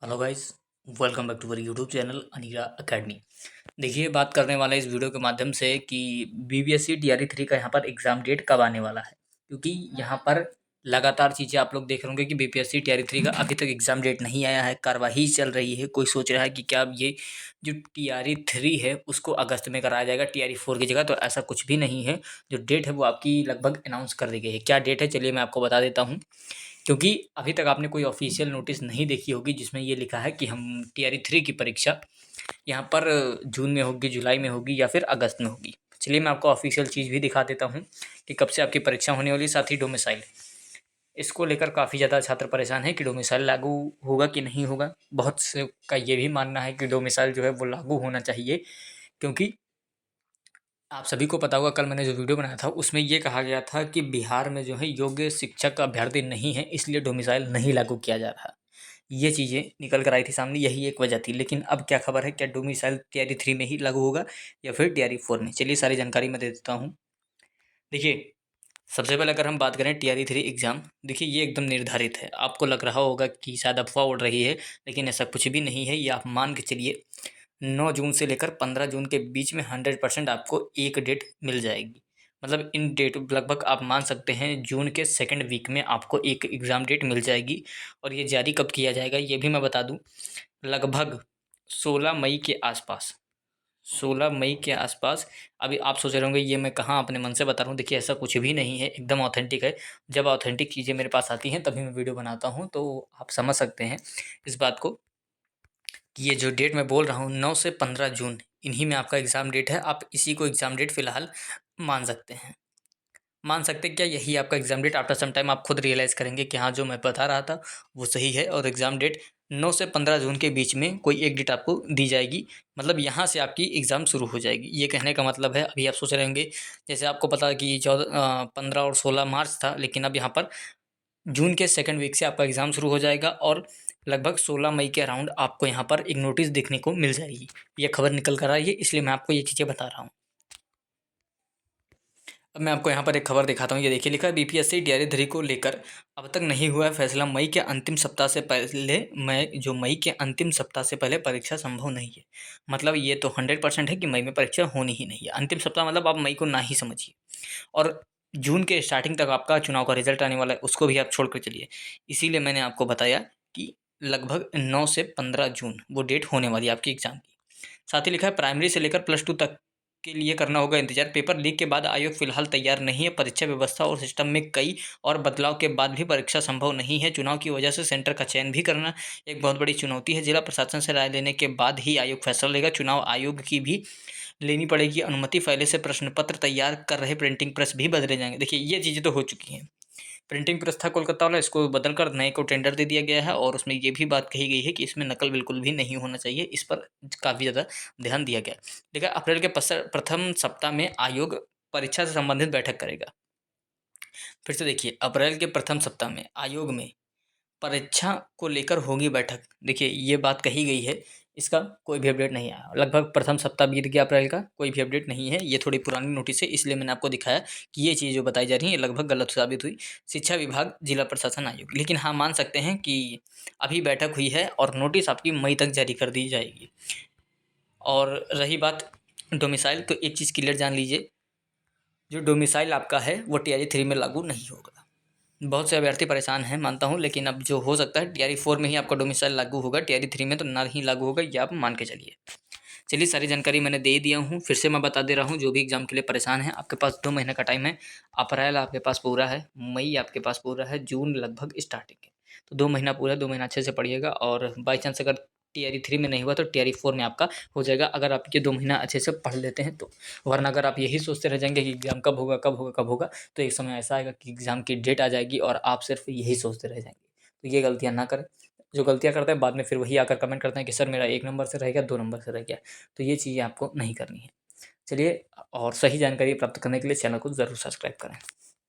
Hello guys. Welcome back to our YouTube channel Anira Academy. देखिए, बात करने वाला है इस वीडियो के माध्यम से कि बीपीएससी टीआरई 3 का यहाँ पर एग्ज़ाम डेट कब आने वाला है, क्योंकि यहाँ पर लगातार चीज़ें आप लोग देख रहे होंगे कि बीपीएससी टीआरई 3 का अभी तक एग्ज़ाम डेट नहीं आया है, कार्यवाही चल रही है। कोई सोच रहा है कि क्या अब ये जो टीआरई 3 है उसको अगस्त में कराया जाएगा टीआरई 4 की जगह, तो ऐसा कुछ भी नहीं है। जो डेट है वो आपकी लगभग अनाउंस कर दी गई है। क्या डेट है, चलिए मैं आपको बता देता हूँ। क्योंकि अभी तक आपने कोई ऑफिशियल नोटिस नहीं देखी होगी जिसमें ये लिखा है कि हम टीआरई 3 की परीक्षा यहाँ पर जून में होगी, जुलाई में होगी या फिर अगस्त में होगी। चलिए मैं आपको ऑफिशियल चीज़ भी दिखा देता हूँ कि कब से आपकी परीक्षा होने वाली है। साथ ही डोमिसाइल, इसको लेकर काफ़ी ज़्यादा छात्र परेशान हैं कि डोमिसाइल लागू होगा कि नहीं होगा। बहुत से का ये भी मानना है कि डोमिसाइल जो है वो लागू होना चाहिए, क्योंकि आप सभी को पता होगा कल मैंने जो वीडियो बनाया था उसमें ये कहा गया था कि बिहार में जो है योग्य शिक्षक अभ्यर्थी नहीं है, इसलिए डोमिसाइल नहीं लागू किया जा रहा। ये चीज़ें निकल कर आई थी सामने, यही एक वजह थी। लेकिन अब क्या खबर है, क्या डोमिसाइल टीआरई 3 में ही लागू होगा या फिर टीआरई 4 में? चलिए सारी जानकारी मैं दे देता हूँ। देखिए, सबसे पहले अगर हम बात करें टीआरई 3 एग्ज़ाम, देखिए ये एकदम निर्धारित है। आपको लग रहा होगा कि शायद अफवाह उड़ रही है, लेकिन ऐसा कुछ भी नहीं है। ये आप मान के चलिए 9 जून से लेकर 15 जून के बीच में 100% आपको एक डेट मिल जाएगी। मतलब इन डेट लगभग आप मान सकते हैं जून के सेकंड वीक में आपको एक एग्ज़ाम डेट मिल जाएगी। और ये जारी कब किया जाएगा ये भी मैं बता दूं, लगभग 16 मई के आसपास। 16 मई के आसपास। अभी आप सोच रहे होंगे ये मैं कहाँ अपने मन से बता रहा हूँ। देखिए ऐसा कुछ भी नहीं है, एकदम ऑथेंटिक है। जब ऑथेंटिक चीज़ें मेरे पास आती हैं तभी मैं वीडियो बनाता हूँ, तो आप समझ सकते हैं इस बात को कि ये जो डेट मैं बोल रहा हूँ 9 से 15 जून, इन्हीं में आपका एग्ज़ाम डेट है। आप इसी को एग्ज़ाम डेट फ़िलहाल मान सकते हैं। मान सकते हैं क्या, यही आपका exam date after some time आप खुद रियलाइज़ करेंगे कि हाँ, जो मैं बता रहा था वो सही है। और एग्ज़ाम डेट 9 से 15 जून के बीच में कोई एक डेट आपको दी जाएगी। मतलब यहाँ से आपकी एग्ज़ाम शुरू हो जाएगी। ये कहने का मतलब है, अभी आप सोच रहे होंगे जैसे आपको पता है कि 15 और 16 मार्च था, लेकिन अब यहाँ पर जून के सेकंड वीक से आपका एग्ज़ाम शुरू हो जाएगा और लगभग 16 मई के अराउंड आपको यहाँ पर एक नोटिस देखने को मिल जाएगी। ये खबर निकल कर आई है, इसलिए मैं आपको ये चीज़ें बता रहा हूँ। अब मैं आपको यहाँ पर एक खबर दिखाता हूँ। ये देखिए, लिखा है बीपीएससी टीआरई 3 को लेकर अब तक नहीं हुआ है फैसला। मई के अंतिम सप्ताह से पहले मई के अंतिम सप्ताह से पहले परीक्षा संभव नहीं है। मतलब ये तो 100% है कि मई में परीक्षा होनी ही नहीं है। अंतिम सप्ताह मतलब आप मई को ना ही समझिए। और जून के स्टार्टिंग तक आपका चुनाव का रिजल्ट आने वाला है, उसको भी आप छोड़ कर चलिए। इसीलिए मैंने आपको बताया कि लगभग 9 से 15 जून वो डेट होने वाली है आपकी एग्ज़ाम की। साथ ही लिखा है प्राइमरी से लेकर प्लस टू तक के लिए करना होगा इंतजार। पेपर लीक के बाद आयोग फिलहाल तैयार नहीं है। परीक्षा व्यवस्था और सिस्टम में कई और बदलाव के बाद भी परीक्षा संभव नहीं है। चुनाव की वजह से सेंटर का चयन भी करना एक बहुत बड़ी चुनौती है। जिला प्रशासन से राय लेने के बाद ही आयोग फैसला लेगा। चुनाव आयोग की भी लेनी पड़ेगी अनुमति। पहले से प्रश्न पत्र तैयार कर रहे प्रिंटिंग प्रेस भी बदले जाएंगे। देखिए ये चीज़ें तो हो चुकी हैं। प्रिंटिंग प्रेस था कोलकाता वाला, इसको बदल कर नए को टेंडर दे दिया गया है। और उसमें ये भी बात कही गई है कि इसमें नकल बिल्कुल भी नहीं होना चाहिए। इस पर काफ़ी ज़्यादा ध्यान दिया गया है। देखिए अप्रैल के प्रथम सप्ताह में आयोग परीक्षा से संबंधित बैठक करेगा। फिर से देखिए, अप्रैल के प्रथम सप्ताह में आयोग में परीक्षा को लेकर होगी बैठक। देखिए ये बात कही गई है, इसका कोई भी अपडेट नहीं आया। लगभग प्रथम सप्ताह बीत गया अप्रैल का, कोई भी अपडेट नहीं है। ये थोड़ी पुरानी नोटिस है, इसलिए मैंने आपको दिखाया कि ये चीज़ जो बताई जा रही है ये लगभग गलत साबित हुई। शिक्षा विभाग, जिला प्रशासन आयोग। लेकिन हाँ, मान सकते हैं कि अभी बैठक हुई है और नोटिस आपकी मई तक जारी कर दी जाएगी। और रही बात डोमिसाइल, तो एक चीज़ क्लियर जान लीजिए, जो डोमिसाइल आपका है वो टीआरई 3 में लागू नहीं होगा। बहुत से अभ्यर्थी परेशान हैं, मानता हूँ, लेकिन अब जो हो सकता है टीआरई 4 में ही आपका डोमिसाइल लागू होगा। टीआरई 3 में तो ना ही लागू होगा, ये आप मान के चलिए। चलिए सारी जानकारी मैंने दे दिया हूँ। फिर से मैं बता दे रहा हूँ, जो भी एग्ज़ाम के लिए परेशान हैं, आपके पास 2 महीने का टाइम है। अप्रैल आपके पास पूरा है, मई आपके पास पूरा है, जून लगभग स्टार्टिंग है। तो 2 महीना पूरा है, 2 महीना अच्छे से पढ़िएगा। और बाई चांस अगर टीआरई 3 में नहीं हुआ तो टीआरई 4 में आपका हो जाएगा, अगर आप ये 2 महीना अच्छे से पढ़ लेते हैं तो। वरना अगर आप यही सोचते रह जाएंगे कि एग्ज़ाम कब होगा, कब होगा, कब होगा, तो एक समय ऐसा आएगा कि एग्ज़ाम की डेट आ जाएगी और आप सिर्फ यही सोचते रह जाएंगे। तो ये गलतियाँ ना करें। जो गलतियाँ करते हैं बाद में फिर वही आकर कमेंट करते हैं कि सर मेरा 1 नंबर से रह गया, 2 नंबर से रह गया। तो ये चीज़ें आपको नहीं करनी है। चलिए, और सही जानकारी प्राप्त करने के लिए चैनल को ज़रूर सब्सक्राइब करें।